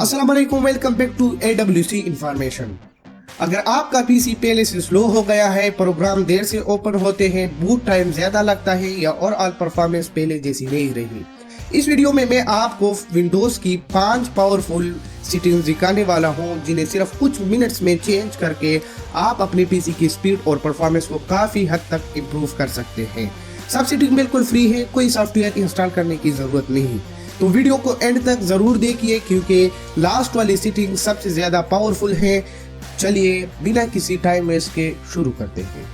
अस्सलाम वालेकुम, welcome back to AWC information. अगर आपका पीसी पहले से स्लो हो गया है, प्रोग्राम देर से ओपन होते हैं, बूट टाइम ज्यादा लगता है या और ऑल परफॉर्मेंस पहले जैसी नहीं रही, इस वीडियो में मैं आपको विंडोज की 5 पावरफुल सेटिंग्स दिखाने वाला हूं, जिन्हें सिर्फ कुछ मिनट्स में चेंज करके आप अपने पीसी की स्पीड और परफॉर्मेंस को काफी हद तक इम्प्रूव कर सकते हैं। सब सेटिंग बिल्कुल फ्री है, कोई सॉफ्टवेयर इंस्टॉल करने की जरूरत नहीं। तो वीडियो को एंड तक जरूर देखिए क्योंकि लास्ट वाली सेटिंग सबसे ज्यादा पावरफुल है। चलिए बिना किसी टाइम वेस्ट के शुरू करते हैं।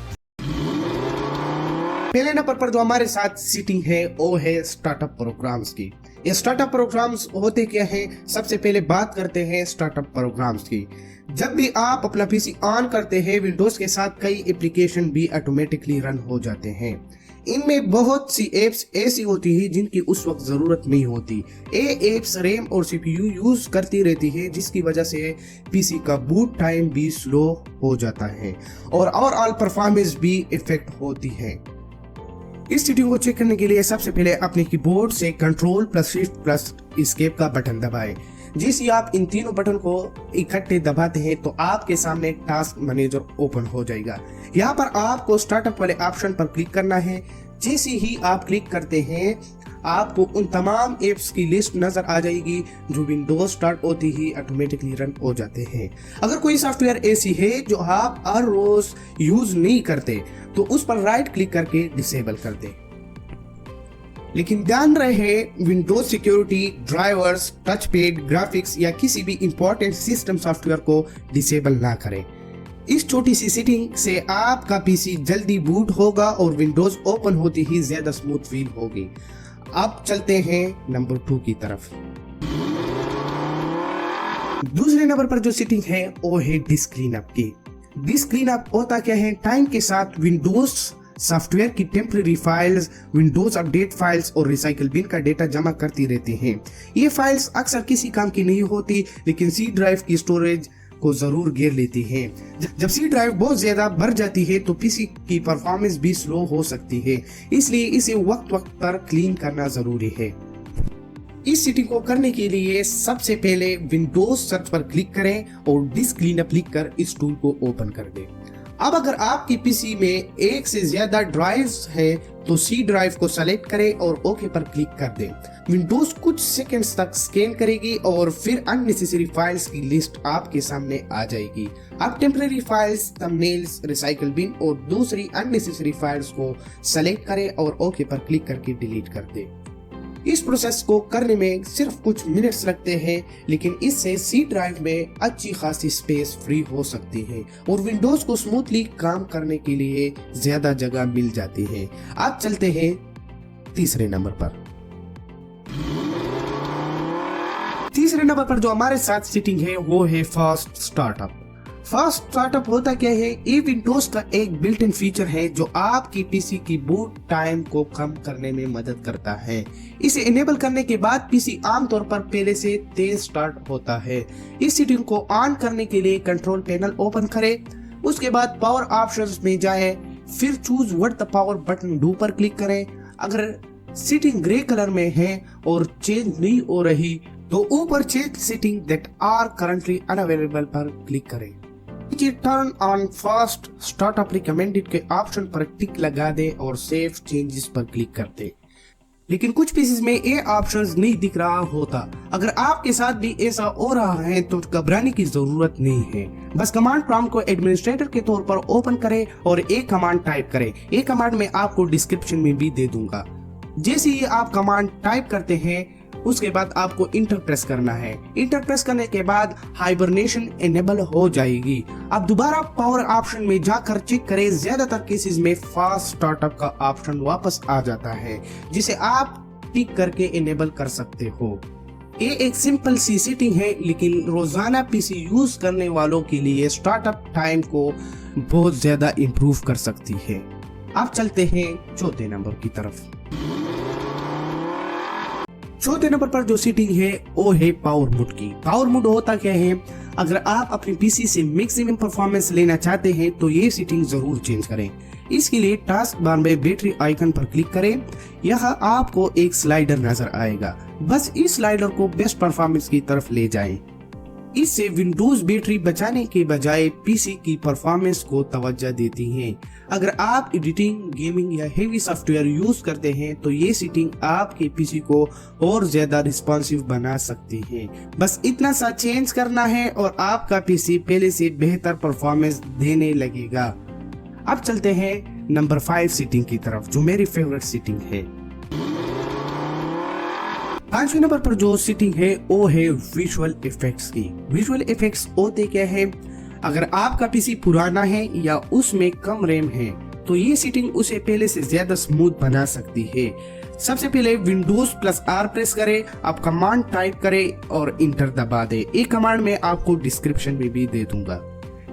पहले नंबर पर जो हमारे साथ सेटिंग है वो है स्टार्टअप प्रोग्राम्स की। ये स्टार्टअप प्रोग्राम्स होते क्या हैं? सबसे पहले बात करते हैं स्टार्टअप प्रोग्राम्स की। जब भी आप अपना पीसी ऑन करते हैं, विंडोज के साथ कई एप्लीकेशन भी ऑटोमेटिकली रन हो जाते हैं। इनमें बहुत सी एप्स ऐसी होती है जिनकी उस वक्त जरूरत नहीं होती। ये एप्स रैम और सीपीयू यूज करती रहती है, जिसकी वजह से पीसी का बूट टाइम भी स्लो हो जाता है और ओवरऑल परफॉर्मेंस भी इफेक्ट होती है। इस सेटिंग को चेक करने के लिए सबसे पहले अपने कीबोर्ड से Ctrl+Shift+Escape का बटन दबाएं। जैसे आप इन तीनों बटन को इकट्ठे दबाते हैं तो आपके सामने टास्क मैनेजर ओपन हो जाएगा। यहाँ पर आपको स्टार्टअप वाले ऑप्शन पर क्लिक करना है। जैसे ही आप क्लिक करते हैं, आपको उन तमाम एप्स की लिस्ट नजर आ जाएगी जो विंडोज स्टार्ट होती ही ऑटोमेटिकली रन हो जाते हैं। अगर कोई सॉफ्टवेयर ऐसी है जो आप हर रोज यूज नहीं करते तो उस पर राइट क्लिक करके डिसेबल कर दें। लेकिन ध्यान रहे, Windows security, drivers, touch pad, graphics या किसी भी इंपॉर्टेंट सिस्टम सॉफ्टवेयर को डिसेबल ना करें। इस छोटी सी सेटिंग से आपका पीसी जल्दी बूट होगा और विंडोज ओपन होती ही ज्यादा स्मूथ फील होगी। अब चलते हैं नंबर 2 की तरफ। दूसरे नंबर पर जो सेटिंग है वो है डिस्क क्लीनअप की। डिस्क क्लीनअप होता क्या है? टाइम के साथ विंडोज सॉफ्टवेयर की temporary files, Windows update files और रिसाइकल बिन का डेटा जमा करती रहती हैं। ये फाइल्स अक्सर किसी काम की नहीं होती, लेकिन सी ड्राइव की स्टोरेज को जरूर घेर लेती हैं। जब सी ड्राइव बहुत ज्यादा भर जाती है तो पीसी की परफॉर्मेंस भी स्लो हो सकती है, इसलिए इसे वक्त वक्त पर क्लीन करना जरूरी है। इस सेटिंग को करने के लिए सबसे पहले विंडोज सर्च पर क्लिक करें और डिस्क क्लीनअप लिख कर इस टूल को ओपन कर दें। अब अगर आपकी पीसी में एक से ज्यादा ड्राइव्स है तो सी ड्राइव को सेलेक्ट करें और ओके पर क्लिक कर दें। विंडोज कुछ सेकंड्स तक स्कैन करेगी और फिर अननेसेसरी फाइल्स की लिस्ट आपके सामने आ जाएगी। अब temporary files, thumbnails, recycle bin और दूसरी अननेसेसरी फाइल्स को सेलेक्ट करें और ओके पर क्लिक करके डिलीट कर दें। इस प्रोसेस को करने में सिर्फ कुछ मिनट्स लगते हैं, लेकिन इससे सी ड्राइव में अच्छी खासी स्पेस फ्री हो सकती है और विंडोज को स्मूथली काम करने के लिए ज्यादा जगह मिल जाती है। अब चलते हैं तीसरे नंबर पर। तीसरे नंबर पर जो हमारे साथ सेटिंग है वो है फास्ट स्टार्टअप। फास्ट स्टार्टअप होता क्या है? ये विंडोज का एक बिल्ट इन फीचर है जो आपकी पीसी की बूट टाइम को कम करने में मदद करता है। इसे इनेबल करने के बाद पीसी आमतौर पर पहले से तेज स्टार्ट होता है। इस सेटिंग को ऑन करने के लिए कंट्रोल पैनल ओपन करें, उसके बाद पावर ऑप्शंस में जाएं, फिर choose what the power button do पर क्लिक करें। अगर सेटिंग ग्रे कलर में है और चेंज नहीं हो रही तो ऊपर check setting that are currently unavailable पर क्लिक करें। Turn on fast startup recommended के ऑप्शन पर टिक लगा दे और सेव चेंजेस पर क्लिक कर दे। लेकिन कुछ पीसेस में ये ऑप्शंस नहीं दिख रहा होता। अगर आपके साथ भी ऐसा हो रहा है तो घबराने की जरूरत नहीं है। बस कमांड प्रॉम्प्ट को एडमिनिस्ट्रेटर के तौर पर ओपन करें और एक कमांड टाइप करें। एक कमांड मैं आपको डिस्क्रिप्शन में भी दे दूंगा। जैसे ही आप कमांड टाइप करते हैं उसके बाद आपको इंटर प्रेस करना है। इंटर प्रेस करने के बाद हाइबरनेशन इनेबल हो जाएगी। अब दोबारा पावर ऑप्शन में जाकर चेक करें, ज्यादातर केसेस में फास्ट स्टार्टअप का ऑप्शन वापस आ जाता है, जिसे आप टिक करके इनेबल कर सकते हो। ये एक सिंपल सी सेटिंग है, लेकिन रोजाना पीसी यूज करने वालों के लिए स्टार्टअप टाइम को बहुत ज्यादा इम्प्रूव कर सकती है। अब चलते हैं चौथे नंबर की तरफ। चौथे नंबर पर जो सेटिंग है वो है पावर मोड की। पावर मोड होता क्या है? अगर आप अपने पीसी से मैक्सिमम परफॉर्मेंस लेना चाहते हैं तो ये सेटिंग जरूर चेंज करें। इसके लिए टास्क बार में बैटरी आइकन पर क्लिक करें। यहाँ आपको एक स्लाइडर नजर आएगा, बस इस स्लाइडर को बेस्ट परफॉर्मेंस की तरफ ले जाएं। इससे विंडोज बैटरी बचाने के बजाय पीसी की परफॉर्मेंस को तवज्जो देती है। अगर आप एडिटिंग, गेमिंग या हेवी सॉफ्टवेयर यूज करते हैं तो ये सेटिंग आपके पीसी को और ज्यादा रिस्पॉन्सिव बना सकती है। बस इतना सा चेंज करना है और आपका पीसी पहले से बेहतर परफॉर्मेंस देने लगेगा। अब चलते हैं नंबर 5 सेटिंग की तरफ, जो मेरी फेवरेट सेटिंग है। 5वें नंबर पर जो सेटिंग है वो है विजुअल इफेक्ट्स की। विजुअल इफेक्ट्स होते क्या है? अगर आपका पीसी पुराना है या उसमें कम रैम है तो ये सेटिंग उसे पहले से ज्यादा स्मूथ बना सकती है। सबसे पहले Windows+R प्रेस करें, आप कमांड टाइप करें और इंटर दबा दें। एक कमांड में आपको डिस्क्रिप्शन में भी दे दूंगा।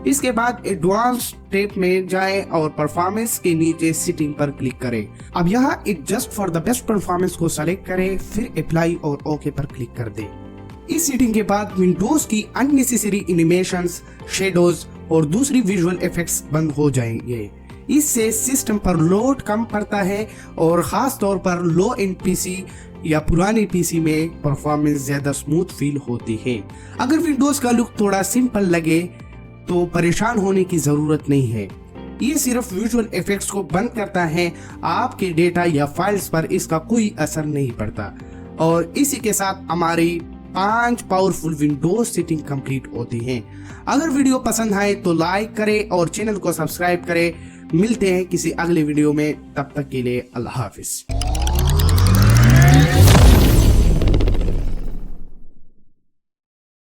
इसके बाद एडवांस टैब में जाएं और परफॉर्मेंस के नीचे सेटिंग पर क्लिक करें। अब यहाँ adjust for the best performance को सेलेक्ट करें, फिर अप्लाई और ओके पर क्लिक कर दें। इस सेटिंग के बाद विंडोज की अननेसेसरी एनिमेशंस, शेडोज और दूसरी विजुअल इफेक्ट्स बंद हो जाएंगे। इससे सिस्टम पर लोड कम पड़ता है और खास तौर पर लो एंड पीसी या पुराने पीसी में परफॉर्मेंस ज्यादा स्मूथ फील होती है। अगर विंडोज का लुक थोड़ा सिंपल लगे तो परेशान होने की जरूरत नहीं है। ये सिर्फ विजुअल इफेक्ट्स को बंद करता है, आपके डेटा या फाइल्स पर इसका कोई असर नहीं पड़ता। और इसी के साथ हमारी 5 पावरफुल विंडोज सेटिंग कंप्लीट होती हैं। अगर वीडियो पसंद आए तो लाइक करें और चैनल को सब्सक्राइब करें। मिलते हैं किसी अगले वीडियो में, तब तक के लिए अल्लाह हाफिज।